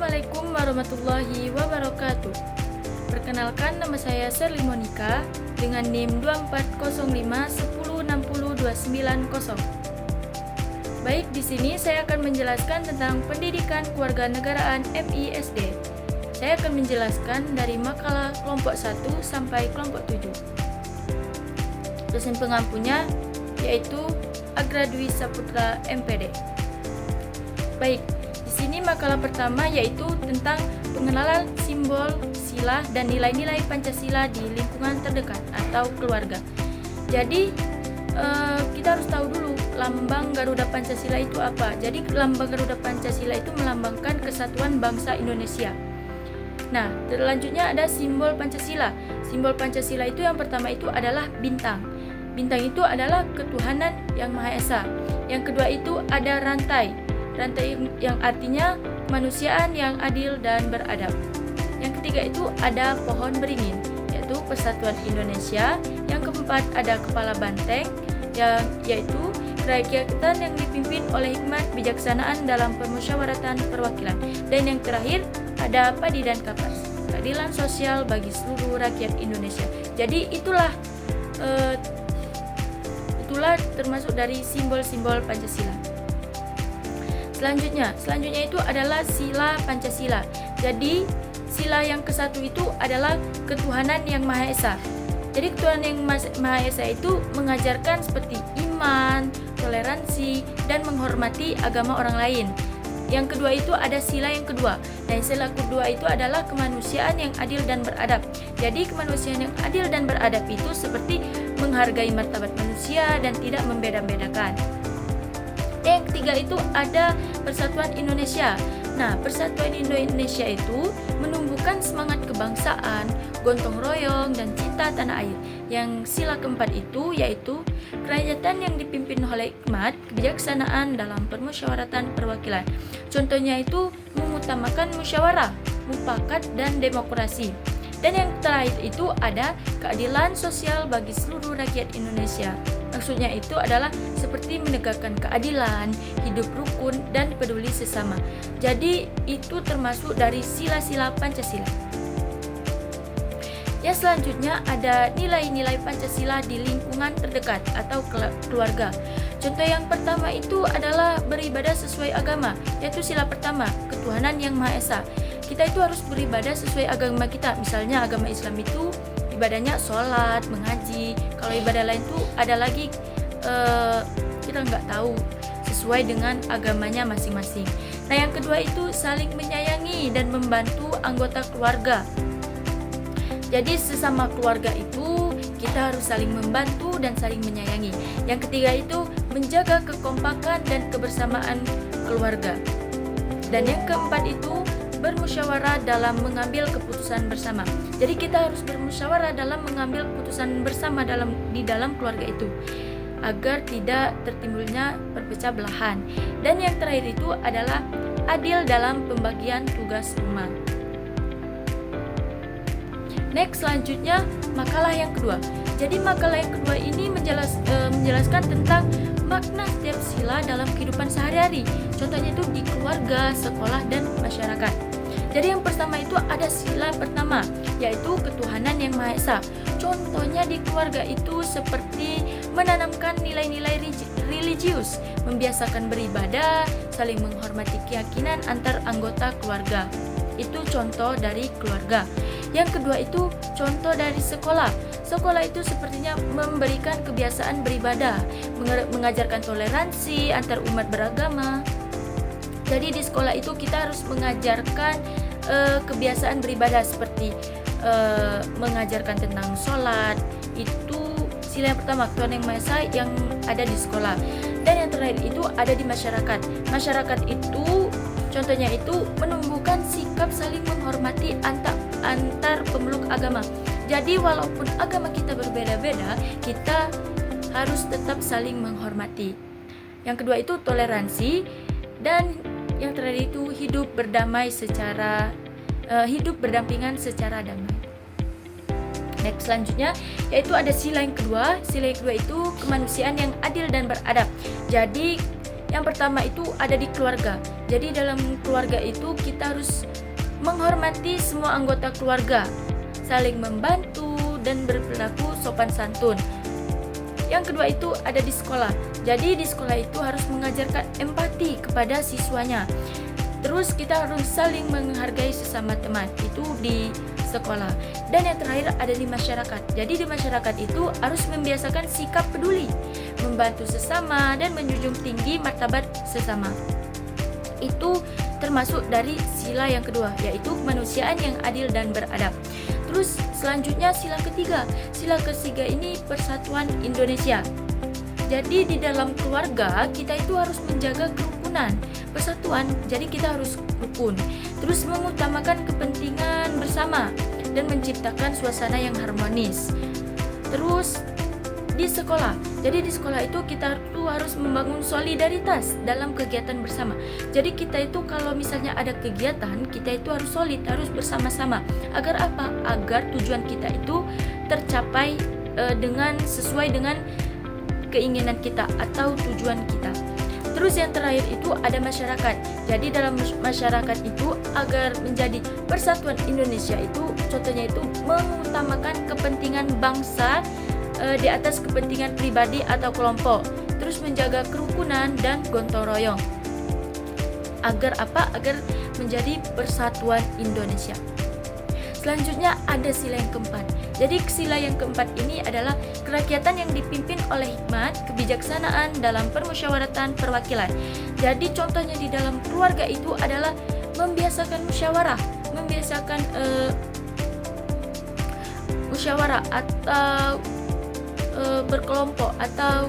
Assalamualaikum warahmatullahi wabarakatuh. Perkenalkan, nama saya Sherly Monica dengan NIM 240510602990. Baik, di sini saya akan menjelaskan tentang pendidikan kewarganegaraan MISD. Saya akan menjelaskan dari makalah kelompok 1 sampai kelompok 7. Dosen pengampunya yaitu Agra Dwi Saputra MPD. Baik, di sini makalah pertama yaitu tentang pengenalan simbol sila dan nilai-nilai Pancasila di lingkungan terdekat atau keluarga. Jadi kita harus tahu dulu lambang Garuda Pancasila itu apa. Jadi lambang Garuda Pancasila itu melambangkan kesatuan bangsa Indonesia. Nah, selanjutnya ada simbol Pancasila. Simbol Pancasila itu yang pertama itu adalah bintang. Bintang itu adalah ketuhanan yang Maha Esa. Yang kedua itu ada rantai. Rantai yang artinya kemanusiaan yang adil dan beradab. Yang ketiga itu ada pohon beringin, yaitu persatuan Indonesia. Yang keempat ada kepala banteng, yaitu kerakyatan yang dipimpin oleh hikmat bijaksanaan dalam permusyawaratan perwakilan. Dan yang terakhir ada padi dan kapas, keadilan sosial bagi seluruh rakyat Indonesia. Jadi itulah termasuk dari simbol-simbol Pancasila. Selanjutnya itu adalah sila Pancasila. Jadi sila yang ke-1 itu adalah ketuhanan yang Maha Esa. Jadi ketuhanan yang Maha Esa itu mengajarkan seperti iman, toleransi, dan menghormati agama orang lain. Yang kedua itu ada sila yang kedua. Dan sila kedua itu adalah kemanusiaan yang adil dan beradab. Jadi kemanusiaan yang adil dan beradab itu seperti menghargai martabat manusia dan tidak membeda-bedakan. Yang ketiga itu ada persatuan Indonesia. Nah, persatuan Indonesia itu menumbuhkan semangat kebangsaan, gotong royong, dan cinta tanah air. Yang sila keempat itu yaitu kerakyatan yang dipimpin oleh hikmat kebijaksanaan dalam permusyawaratan perwakilan. Contohnya itu mengutamakan musyawarah, mufakat, dan demokrasi. Dan yang terakhir itu ada keadilan sosial bagi seluruh rakyat Indonesia. Maksudnya itu adalah seperti menegakkan keadilan, hidup rukun, dan peduli sesama. Jadi itu termasuk dari sila-sila Pancasila. Yang selanjutnya ada nilai-nilai Pancasila di lingkungan terdekat atau keluarga. Contoh yang pertama itu adalah beribadah sesuai agama, yaitu sila pertama, ketuhanan yang Maha Esa. Kita itu harus beribadah sesuai agama kita. Misalnya agama Islam itu ibadahnya sholat, mengaji. Kalau ibadah lain itu ada lagi kita nggak tahu sesuai dengan agamanya masing-masing. Nah, yang kedua itu saling menyayangi dan membantu anggota keluarga. Jadi sesama keluarga itu kita harus saling membantu dan saling menyayangi. Yang ketiga itu menjaga kekompakan dan kebersamaan keluarga. Dan yang keempat itu bermusyawarah dalam mengambil keputusan bersama. Jadi kita harus bermusyawarah dalam mengambil keputusan bersama di dalam keluarga itu agar tidak tertimbulnya perpecah belahan. Dan yang terakhir itu adalah adil dalam pembagian tugas rumah. Next, selanjutnya makalah yang kedua. Jadi makalah yang kedua ini menjelaskan tentang makna setiap sila dalam kehidupan sehari-hari. Contohnya itu di keluarga, sekolah, dan masyarakat. Jadi yang pertama itu ada sila pertama, yaitu ketuhanan yang Maha Esa. Contohnya di keluarga itu seperti menanamkan nilai-nilai religius, membiasakan beribadah, saling menghormati keyakinan antar anggota keluarga. Itu contoh dari keluarga. Yang kedua itu contoh dari sekolah. Sekolah itu sepertinya memberikan kebiasaan beribadah, mengajarkan toleransi antar umat beragama. Jadi di sekolah itu kita harus mengajarkan kebiasaan beribadah seperti mengajarkan tentang sholat. Itu sila yang pertama, Tuhan yang Maha Esa yang ada di sekolah. Dan yang terakhir itu ada di masyarakat. Masyarakat itu contohnya itu menumbuhkan sikap saling menghormati antar pemeluk agama. Jadi walaupun agama kita berbeda-beda, kita harus tetap saling menghormati. Yang kedua itu toleransi, dan yang terakhir itu hidup berdampingan secara damai. Next, selanjutnya yaitu ada sila yang kedua. Sila yang kedua itu kemanusiaan yang adil dan beradab. Jadi Yang pertama itu ada di keluarga. Jadi dalam keluarga itu kita harus menghormati semua anggota keluarga, saling membantu dan berperilaku sopan santun. Yang kedua itu ada di sekolah. Jadi di sekolah itu harus mengajarkan empati kepada siswanya. Terus kita harus saling menghargai sesama teman. Itu di sekolah. Dan yang terakhir ada di masyarakat. Jadi di masyarakat itu harus membiasakan sikap peduli, membantu sesama dan menjunjung tinggi martabat sesama. Itu termasuk dari sila yang kedua, yaitu kemanusiaan yang adil dan beradab. Terus selanjutnya sila ketiga. Sila ketiga ini persatuan Indonesia. Jadi di dalam keluarga kita itu harus menjaga kerukunan, persatuan. Jadi kita harus rukun. Terus mengutamakan kepentingan bersama dan menciptakan suasana yang harmonis. Terus di sekolah. Jadi di sekolah itu kita tuh harus membangun solidaritas dalam kegiatan bersama. Jadi kita itu kalau misalnya ada kegiatan, kita itu harus solid, harus bersama-sama. Agar apa? Agar tujuan kita itu tercapai sesuai dengan keinginan kita atau tujuan kita. Terus yang terakhir itu ada masyarakat. Jadi dalam masyarakat itu agar menjadi persatuan Indonesia itu contohnya itu mengutamakan kepentingan bangsa di atas kepentingan pribadi atau kelompok. Terus menjaga kerukunan dan gotong royong. Agar apa? Agar menjadi persatuan Indonesia. Selanjutnya ada sila yang keempat. Jadi sila yang keempat ini adalah kerakyatan yang dipimpin oleh hikmat, kebijaksanaan dalam permusyawaratan perwakilan. Jadi contohnya di dalam keluarga itu adalah membiasakan musyawarah, membiasakan musyawarah atau berkelompok atau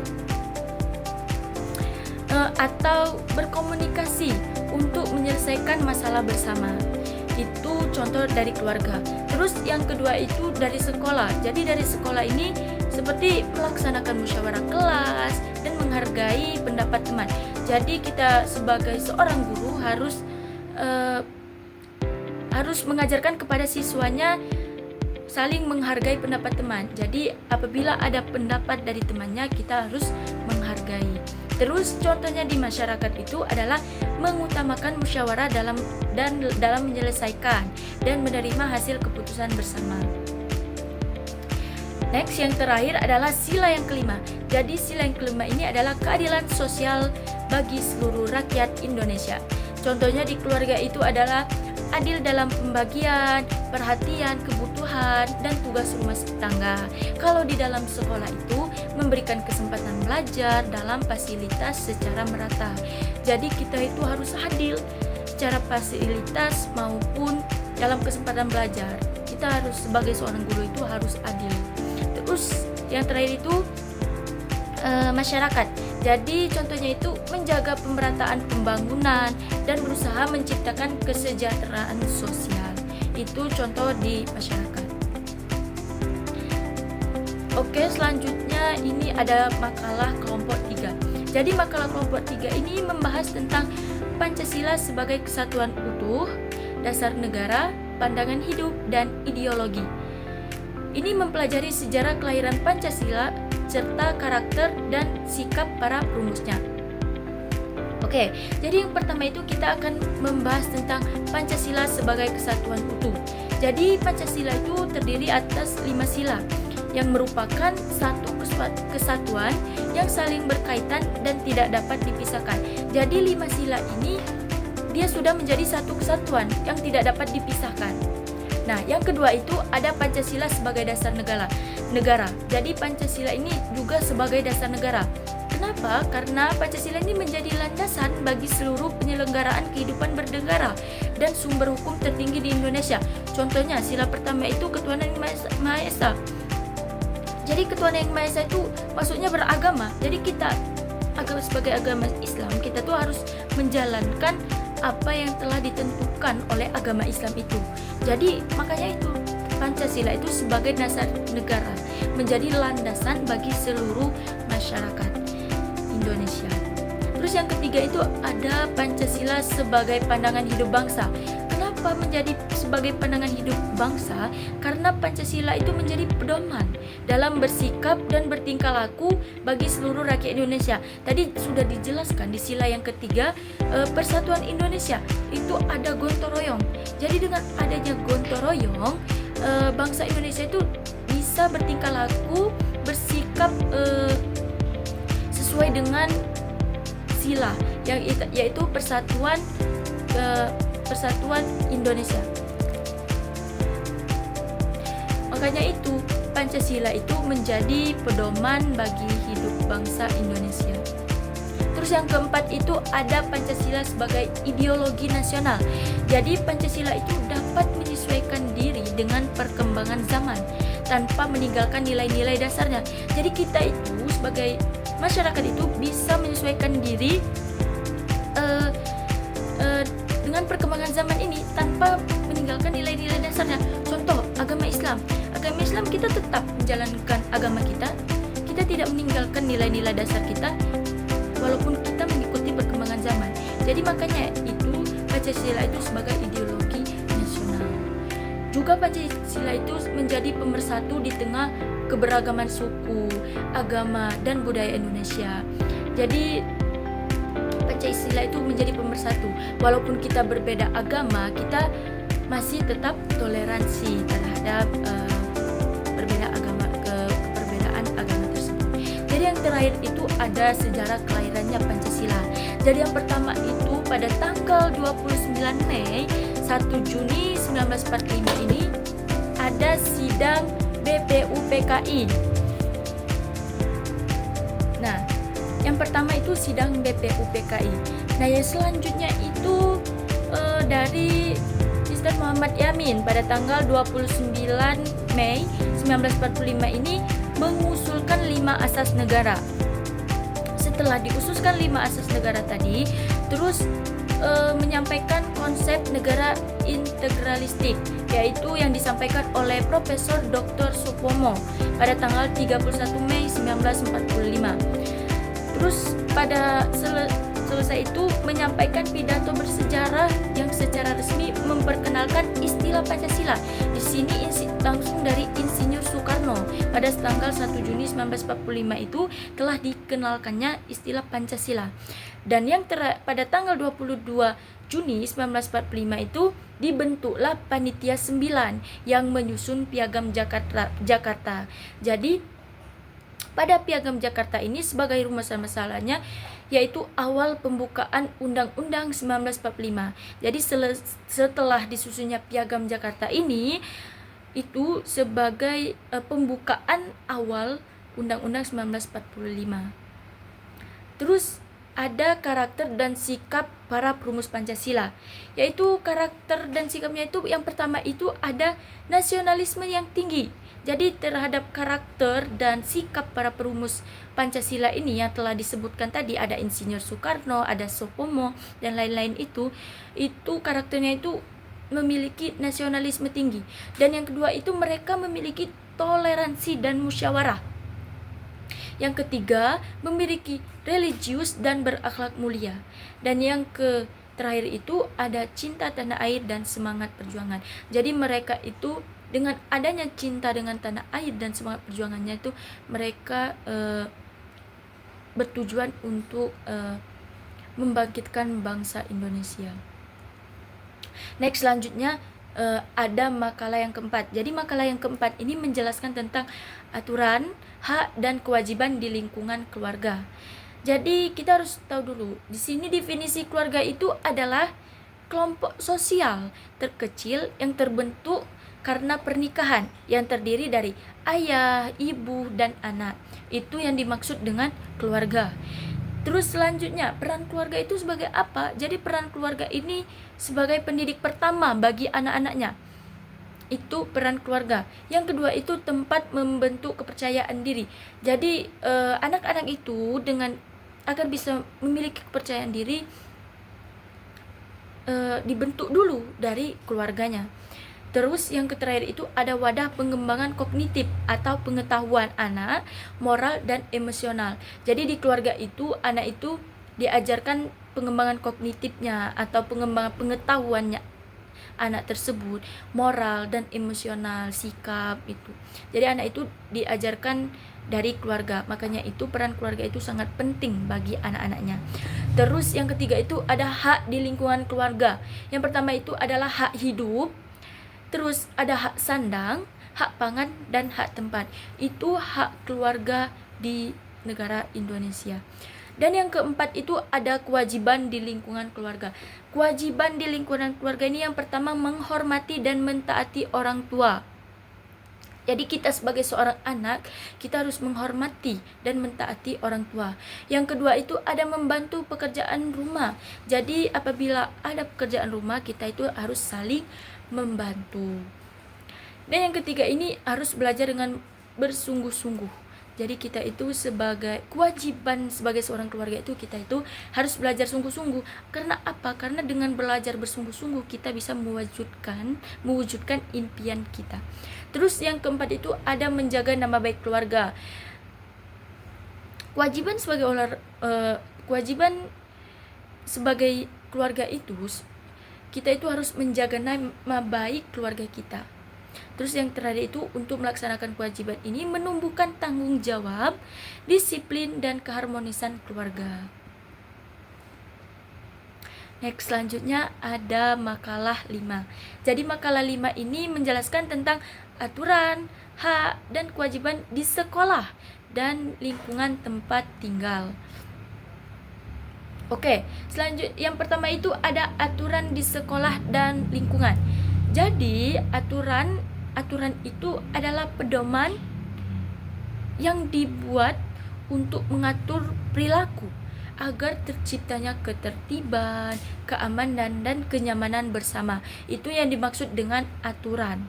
berkomunikasi untuk menyelesaikan masalah bersama. Itu contoh dari keluarga. Terus yang kedua itu dari sekolah. Jadi dari sekolah ini seperti melaksanakan musyawarah kelas dan menghargai pendapat teman. Jadi kita sebagai seorang guru harus mengajarkan kepada siswanya saling menghargai pendapat teman. Jadi apabila ada pendapat dari temannya, kita harus menghargai. Terus contohnya di masyarakat itu adalah mengutamakan musyawarah dalam menyelesaikan dan menerima hasil keputusan bersama. Next, yang terakhir adalah sila yang kelima. Jadi sila yang kelima ini adalah keadilan sosial bagi seluruh rakyat Indonesia. Contohnya di keluarga itu adalah adil dalam pembagian, perhatian, kebutuhan, dan tugas rumah tangga. Kalau di dalam sekolah itu memberikan kesempatan belajar dalam fasilitas secara merata. Jadi kita itu harus adil secara fasilitas maupun dalam kesempatan belajar. Kita harus sebagai seorang guru itu harus adil. Terus yang terakhir itu masyarakat. Jadi contohnya itu menjaga pemerataan pembangunan dan berusaha menciptakan kesejahteraan sosial. Itu contoh di masyarakat. Oke, selanjutnya ini ada makalah kelompok 3. Jadi makalah kelompok 3 ini membahas tentang Pancasila sebagai kesatuan utuh, dasar negara, pandangan hidup, dan ideologi. Ini mempelajari sejarah kelahiran Pancasila serta karakter dan sikap para perumusnya. Oke, jadi yang pertama itu kita akan membahas tentang Pancasila sebagai kesatuan utuh. Jadi Pancasila itu terdiri atas 5 sila yang merupakan satu kesatuan yang saling berkaitan dan tidak dapat dipisahkan. Jadi 5 sila ini dia sudah menjadi satu kesatuan yang tidak dapat dipisahkan. Nah, yang kedua itu ada Pancasila sebagai dasar negara. Jadi Pancasila ini juga sebagai dasar negara. Kenapa? Karena Pancasila ini menjadi landasan bagi seluruh penyelenggaraan kehidupan bernegara dan sumber hukum tertinggi di Indonesia. Contohnya sila pertama itu ketuhanan yang Maha Esa. Jadi ketuhanan yang Maha Esa itu maksudnya beragama. Jadi kita sebagai agama Islam, kita tuh harus menjalankan apa yang telah ditentukan oleh agama Islam itu. Jadi makanya itu Pancasila itu sebagai dasar negara, menjadi landasan bagi seluruh masyarakat Indonesia. Terus yang ketiga itu ada Pancasila sebagai pandangan hidup bangsa. Kenapa Kenapa menjadi sebagai pandangan hidup bangsa? Karena Pancasila itu menjadi pedoman dalam bersikap dan bertingkah laku bagi seluruh rakyat Indonesia. Tadi sudah dijelaskan di sila yang ketiga, persatuan Indonesia itu ada gotong royong. Jadi dengan adanya gotong royong, bangsa Indonesia itu bisa bertingkah laku, bersikap sesuai dengan sila yang yaitu persatuan Indonesia. Makanya itu Pancasila itu menjadi pedoman bagi hidup bangsa Indonesia. Terus yang keempat itu ada Pancasila sebagai ideologi nasional. Jadi Pancasila itu dapat menyesuaikan diri dengan perkembangan zaman tanpa meninggalkan nilai-nilai dasarnya. Jadi kita itu sebagai masyarakat itu bisa menyesuaikan diri dengan perkembangan zaman ini tanpa meninggalkan nilai-nilai dasarnya. Contoh, agama Islam kita tetap menjalankan agama kita tidak meninggalkan nilai-nilai dasar kita walaupun kita mengikuti perkembangan zaman. Jadi makanya itu Pancasila itu sebagai ideologi nasional. Juga Pancasila itu menjadi pemersatu di tengah keberagaman suku, agama, dan budaya Indonesia. Jadi Pancasila itu menjadi pemersatu. Walaupun kita berbeda agama, kita masih tetap toleransi terhadap keperbedaan agama tersebut. Jadi yang terakhir itu ada sejarah kelahirannya Pancasila. Jadi yang pertama itu pada tanggal 29 Mei 1 Juni 1945 ini ada sidang BPUPKI. Nah, yang pertama itu sidang BPUPKI. Nah, yang selanjutnya itu dari Mr. Muhammad Yamin pada tanggal 29 Mei 1945 ini mengusulkan 5 asas negara. Setelah diusulkan 5 asas negara tadi, terus menyampaikan konsep negara integralistik, yaitu yang disampaikan oleh Profesor Dr. Supomo pada tanggal 31 Mei 1945. Terus pada selesai itu menyampaikan pidato bersejarah yang secara resmi memperkenalkan istilah Pancasila. Di sini langsung dari Insinyur Soekarno pada tanggal 1 Juni 1945 itu telah dikenalkannya istilah Pancasila. Dan yang pada tanggal 22 Juni 1945 itu dibentuklah Panitia 9 yang menyusun Piagam Jakarta. Jadi pada Piagam Jakarta ini sebagai rumusan masalahnya yaitu awal pembukaan Undang-Undang 1945. Jadi setelah disusunnya Piagam Jakarta ini itu sebagai pembukaan awal Undang-Undang 1945. Terus ada karakter dan sikap para perumus Pancasila, yaitu karakter dan sikapnya itu yang pertama itu ada nasionalisme yang tinggi. Jadi terhadap karakter dan sikap para perumus Pancasila ini yang telah disebutkan tadi, ada Insinyur Soekarno, ada Supomo dan lain-lain itu karakternya itu memiliki nasionalisme tinggi. Dan yang kedua itu mereka memiliki toleransi dan musyawarah. Yang ketiga, memiliki religius dan berakhlak mulia. Dan yang terakhir itu ada cinta tanah air dan semangat perjuangan. Jadi mereka itu dengan adanya cinta dengan tanah air dan semangat perjuangannya itu mereka bertujuan untuk membangkitkan bangsa Indonesia. Next, selanjutnya ada makalah yang keempat. Jadi makalah yang keempat ini menjelaskan tentang aturan, hak dan kewajiban di lingkungan keluarga. Jadi kita harus tahu dulu, di sini definisi keluarga itu adalah kelompok sosial terkecil yang terbentuk karena pernikahan yang terdiri dari ayah, ibu, dan anak. Itu yang dimaksud dengan keluarga. Terus selanjutnya, peran keluarga itu sebagai apa? Jadi peran keluarga ini sebagai pendidik pertama bagi anak-anaknya. Itu peran keluarga. Yang kedua itu tempat membentuk kepercayaan diri. Jadi anak-anak itu dengan agar bisa memiliki kepercayaan diri dibentuk dulu dari keluarganya. Terus yang terakhir itu ada wadah pengembangan kognitif atau pengetahuan anak, moral dan emosional. Jadi di keluarga itu anak itu diajarkan pengembangan kognitifnya atau pengembangan pengetahuannya anak tersebut, moral dan emosional, sikap itu. Jadi anak itu diajarkan dari keluarga, makanya itu peran keluarga itu sangat penting bagi anak-anaknya. Terus yang ketiga itu ada hak di lingkungan keluarga. Yang pertama itu adalah hak hidup, terus ada hak sandang, hak pangan, dan hak tempat. Itu hak keluarga di negara Indonesia. Dan yang keempat itu ada kewajiban di lingkungan keluarga. Kewajiban di lingkungan keluarga ini yang pertama menghormati dan mentaati orang tua. Jadi kita sebagai seorang anak, kita harus menghormati dan mentaati orang tua. Yang kedua itu ada membantu pekerjaan rumah. Jadi apabila ada pekerjaan rumah, kita itu harus saling membantu. Dan yang ketiga ini harus belajar dengan bersungguh-sungguh. Jadi kita itu sebagai kewajiban sebagai seorang keluarga itu kita itu harus belajar sungguh-sungguh. Karena apa? Karena dengan belajar bersungguh-sungguh kita bisa mewujudkan impian kita. Terus yang keempat itu ada menjaga nama baik keluarga. Kewajiban sebagai keluarga itu kita itu harus menjaga nama baik keluarga kita. Terus yang terakhir itu untuk melaksanakan kewajiban ini menumbuhkan tanggung jawab, disiplin, dan keharmonisan keluarga. Next, selanjutnya ada makalah 5. Jadi makalah 5 ini menjelaskan tentang aturan, hak, dan kewajiban di sekolah dan lingkungan tempat tinggal. Oke, selanjutnya yang pertama itu ada aturan di sekolah dan lingkungan. Jadi aturan itu adalah pedoman yang dibuat untuk mengatur perilaku agar terciptanya ketertiban, keamanan, dan kenyamanan bersama. Itu yang dimaksud dengan aturan.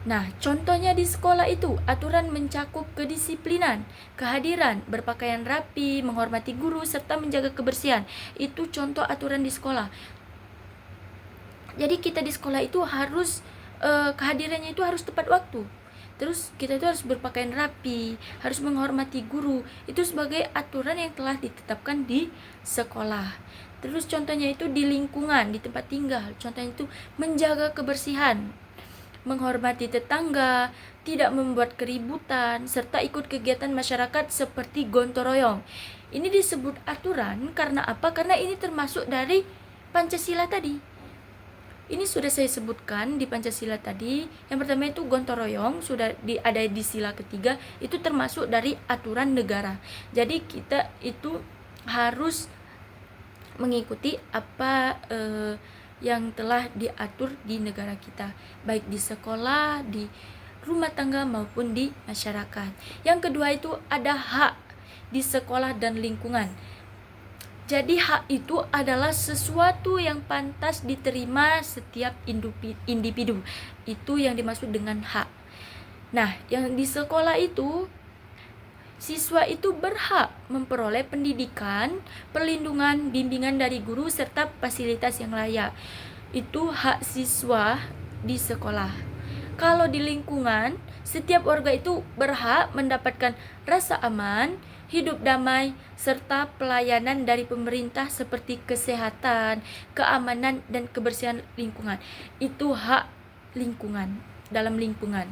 Nah, contohnya di sekolah itu, aturan mencakup kedisiplinan, kehadiran, berpakaian rapi, menghormati guru, serta menjaga kebersihan. Itu contoh aturan di sekolah. Jadi kita di sekolah itu harus kehadirannya itu harus tepat waktu. Terus kita itu harus berpakaian rapi, harus menghormati guru. Itu sebagai aturan yang telah ditetapkan di sekolah. Terus contohnya itu di lingkungan, di tempat tinggal. Contohnya itu menjaga kebersihan, menghormati tetangga, tidak membuat keributan, serta ikut kegiatan masyarakat seperti gotong royong. Ini disebut aturan karena apa? Karena ini termasuk dari Pancasila tadi. Ini sudah saya sebutkan di Pancasila tadi. Yang pertama itu gotong royong, sudah ada di sila ketiga, itu termasuk dari aturan negara. Jadi kita itu harus mengikuti apa yang telah diatur di negara kita, baik di sekolah, di rumah tangga maupun di masyarakat. Yang kedua itu ada hak di sekolah dan lingkungan. Jadi hak itu adalah sesuatu yang pantas diterima setiap individu. Itu yang dimaksud dengan hak. Nah, yang di sekolah itu siswa itu berhak memperoleh pendidikan, perlindungan, bimbingan dari guru serta fasilitas yang layak. Itu hak siswa di sekolah. Kalau di lingkungan, setiap warga itu berhak mendapatkan rasa aman, hidup damai, serta pelayanan dari pemerintah seperti kesehatan, keamanan, dan kebersihan lingkungan. Itu hak lingkungan, dalam lingkungan.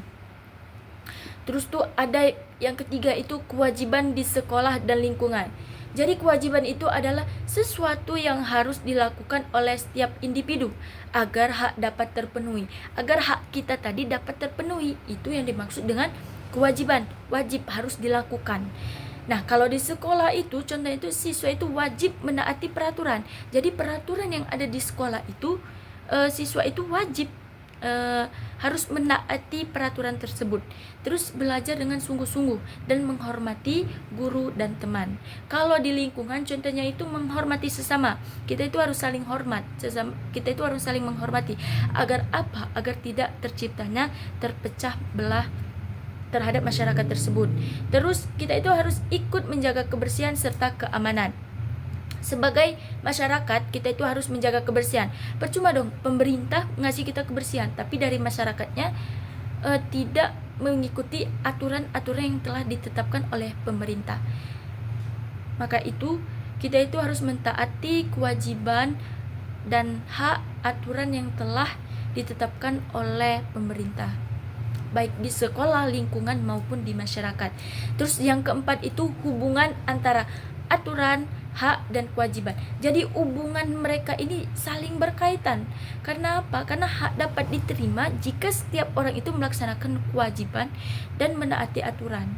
Terus tuh ada yang ketiga itu kewajiban di sekolah dan lingkungan. Jadi kewajiban itu adalah sesuatu yang harus dilakukan oleh setiap individu agar hak dapat terpenuhi. Agar hak kita tadi dapat terpenuhi. Itu yang dimaksud dengan kewajiban, wajib harus dilakukan. Nah, kalau di sekolah itu, contohnya itu siswa itu wajib menaati peraturan. Jadi peraturan yang ada di sekolah itu, siswa itu wajib harus menaati peraturan tersebut. Terus belajar dengan sungguh-sungguh dan menghormati guru dan teman. Kalau di lingkungan, contohnya itu menghormati sesama. Kita itu harus saling hormat. Kita itu harus saling menghormati. Agar apa? Agar tidak terciptanya terpecah belah terhadap masyarakat tersebut. Terus kita itu harus ikut menjaga kebersihan serta keamanan. Sebagai masyarakat kita itu harus menjaga kebersihan. Percuma dong pemerintah ngasih kita kebersihan, tapi dari masyarakatnya tidak mengikuti aturan-aturan yang telah ditetapkan oleh pemerintah. Maka itu kita itu harus mentaati kewajiban dan hak aturan yang telah ditetapkan oleh pemerintah, baik di sekolah, lingkungan maupun di masyarakat. Terus yang keempat itu hubungan antara aturan, hak, dan kewajiban. Jadi hubungan mereka ini saling berkaitan. Karena apa? Karena hak dapat diterima jika setiap orang itu melaksanakan kewajiban dan menaati aturan.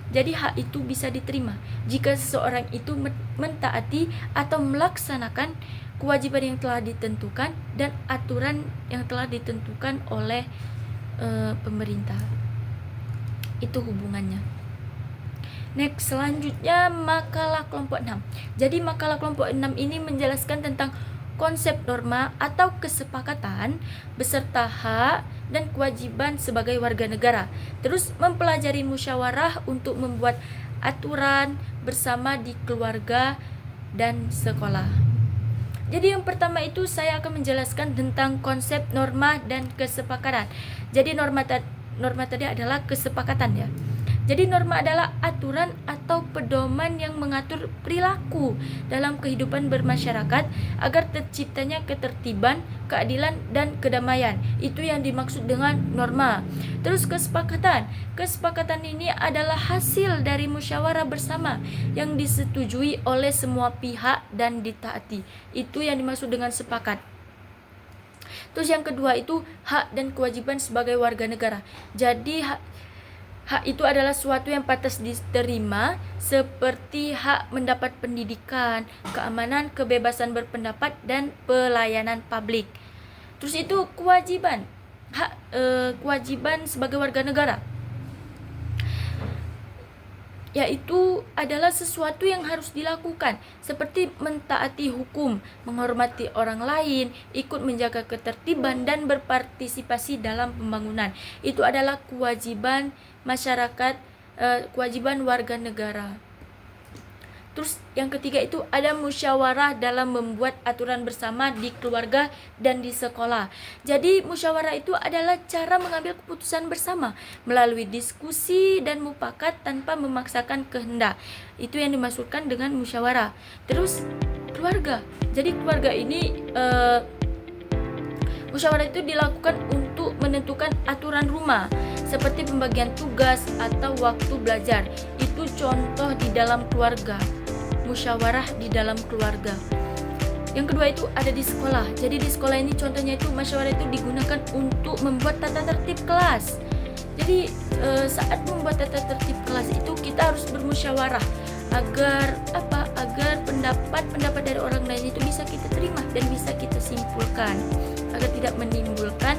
Jadi hak itu bisa diterima jika seseorang itu mentaati atau melaksanakan kewajiban yang telah ditentukan dan aturan yang telah ditentukan oleh pemerintah. Itu hubungannya. Next, selanjutnya makalah kelompok 6. Jadi makalah kelompok 6 ini menjelaskan tentang konsep norma atau kesepakatan beserta hak dan kewajiban sebagai warga negara. Terus mempelajari musyawarah untuk membuat aturan bersama di keluarga dan sekolah. Jadi yang pertama itu saya akan menjelaskan tentang konsep norma dan kesepakatan. Jadi norma tadi adalah kesepakatan ya. Jadi norma adalah aturan atau pedoman yang mengatur perilaku dalam kehidupan bermasyarakat agar terciptanya ketertiban, keadilan, dan kedamaian. Itu yang dimaksud dengan norma. Terus kesepakatan. Kesepakatan ini adalah hasil dari musyawarah bersama yang disetujui oleh semua pihak dan ditaati. Itu yang dimaksud dengan sepakat. Terus yang kedua itu hak dan kewajiban sebagai warga negara. Jadi hak itu adalah suatu yang pantas diterima seperti hak mendapat pendidikan, keamanan, kebebasan berpendapat, dan pelayanan publik. Terus itu kewajiban, kewajiban sebagai warga negara, yaitu adalah sesuatu yang harus dilakukan seperti mentaati hukum, menghormati orang lain, ikut menjaga ketertiban, dan berpartisipasi dalam pembangunan. Itu adalah kewajiban masyarakat, kewajiban warga negara. Terus yang ketiga itu ada musyawarah dalam membuat aturan bersama di keluarga dan di sekolah. Jadi musyawarah itu adalah cara mengambil keputusan bersama melalui diskusi dan mufakat tanpa memaksakan kehendak. Itu yang dimaksudkan dengan musyawarah. Terus keluarga. Jadi keluarga ini musyawarah itu dilakukan untuk menentukan aturan rumah seperti pembagian tugas atau waktu belajar. Itu contoh di dalam keluarga. Musyawarah di dalam keluarga. Yang kedua itu ada di sekolah. Jadi di sekolah ini contohnya itu musyawarah itu digunakan untuk membuat tata tertib kelas. Jadi saat membuat tata tertib kelas itu kita harus bermusyawarah agar pendapat dari orang lain itu bisa kita terima dan bisa kita simpulkan agar tidak menimbulkan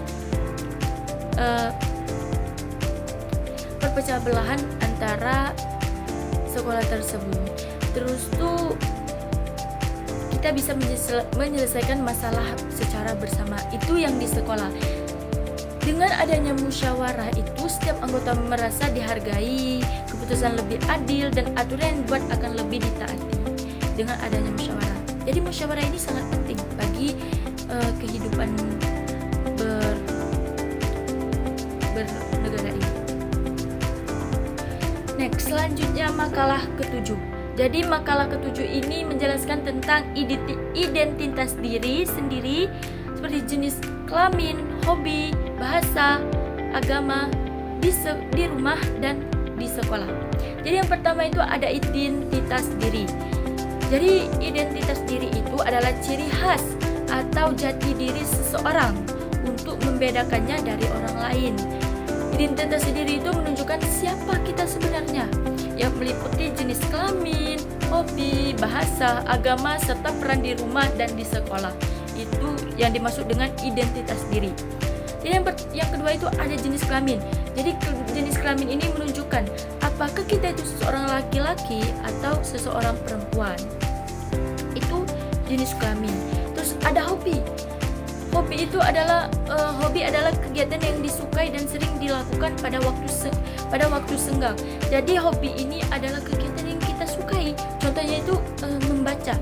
perpecah belahan antara sekolah tersebut. Terus tuh kita bisa menyelesaikan masalah secara bersama. Itu yang di sekolah. Dengan adanya musyawarah itu setiap anggota merasa dihargai, keputusan lebih adil, dan aturan yang dibuat akan lebih ditaati dengan adanya musyawarah. Jadi musyawarah ini sangat penting bagi kehidupan bernegara ini. Next, selanjutnya makalah ke-7. Jadi makalah ke-7 ini menjelaskan tentang identitas diri sendiri seperti jenis kelamin, hobi, bahasa, agama di rumah dan di sekolah. Jadi yang pertama itu ada identitas diri. Jadi identitas diri itu adalah ciri khas atau jati diri seseorang untuk membedakannya dari orang lain. Identitas diri itu menunjukkan siapa kita sebenarnya, yang meliputi jenis kelamin, hobi, bahasa, agama, serta peran di rumah dan di sekolah. Itu yang dimaksud dengan identitas diri. Jadi yang kedua itu ada jenis kelamin. Jadi jenis kelamin ini menunjukkan apakah kita itu seseorang laki-laki atau seseorang perempuan. Itu jenis kelamin. Terus ada hobi. Hobi itu adalah kegiatan yang disukai dan sering dilakukan pada waktu senggang. Jadi hobi ini adalah kegiatan yang kita sukai. Contohnya itu membaca.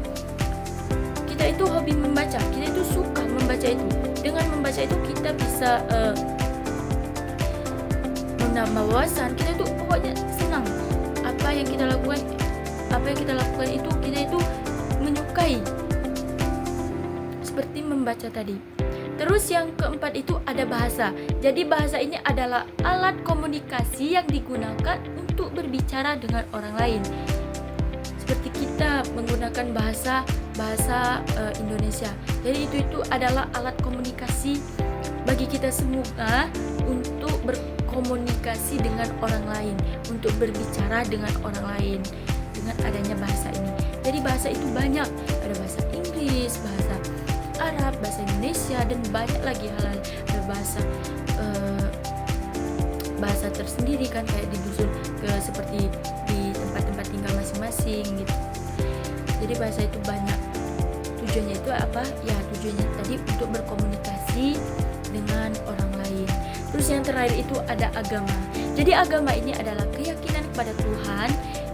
Kita itu hobi membaca. Kita itu suka membaca itu. Dengan membaca itu kita bisa menambah wawasan. Kita itu pokoknya senang. Apa yang kita lakukan itu kita itu menyukai. Seperti membaca membaca tadi. Terus yang keempat itu ada bahasa. Jadi bahasa ini adalah alat komunikasi yang digunakan untuk berbicara dengan orang lain. Seperti kita menggunakan bahasa Indonesia. Jadi itu adalah alat komunikasi bagi kita semua untuk berkomunikasi dengan orang lain, untuk berbicara dengan orang lain dengan adanya bahasa ini. Jadi bahasa itu banyak, ada bahasa Inggris, bahasa Arab, bahasa Indonesia, dan banyak lagi hal-hal. Ada bahasa tersendiri kan, kayak disusun ke seperti di tempat-tempat tinggal masing-masing gitu. Jadi bahasa itu banyak. Tujuannya itu apa? Ya tujuannya tadi untuk berkomunikasi dengan orang lain. Terus yang terakhir itu ada agama. Jadi agama ini adalah keyakinan kepada Tuhan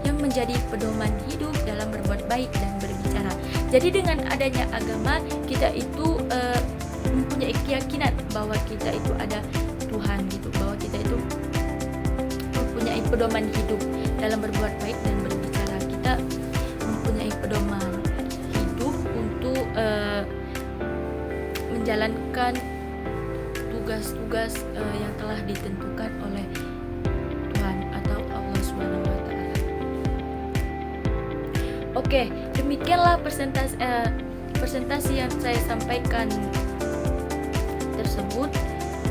yang menjadi pedoman hidup dalam berbuat baik dan berbicara. Jadi dengan adanya agama, kita itu mempunyai keyakinan bahwa kita itu ada Tuhan gitu, bahwa kita itu mempunyai pedoman hidup dalam berbuat baik dan berbicara. Kita mempunyai pedoman hidup untuk menjalankan tugas-tugas yang telah ditentukan oleh Tuhan atau Allah Subhanahu wa taala. Oke, demikianlah presentasi yang saya sampaikan tersebut.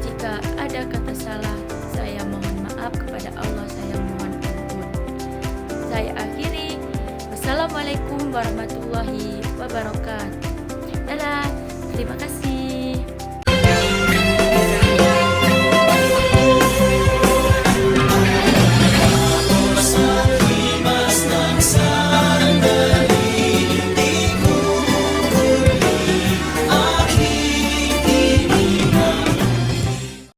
Jika ada kata salah, saya mohon maaf, kepada Allah saya mohon ampun. Saya akhiri. Wassalamualaikum warahmatullahi wabarakatuh.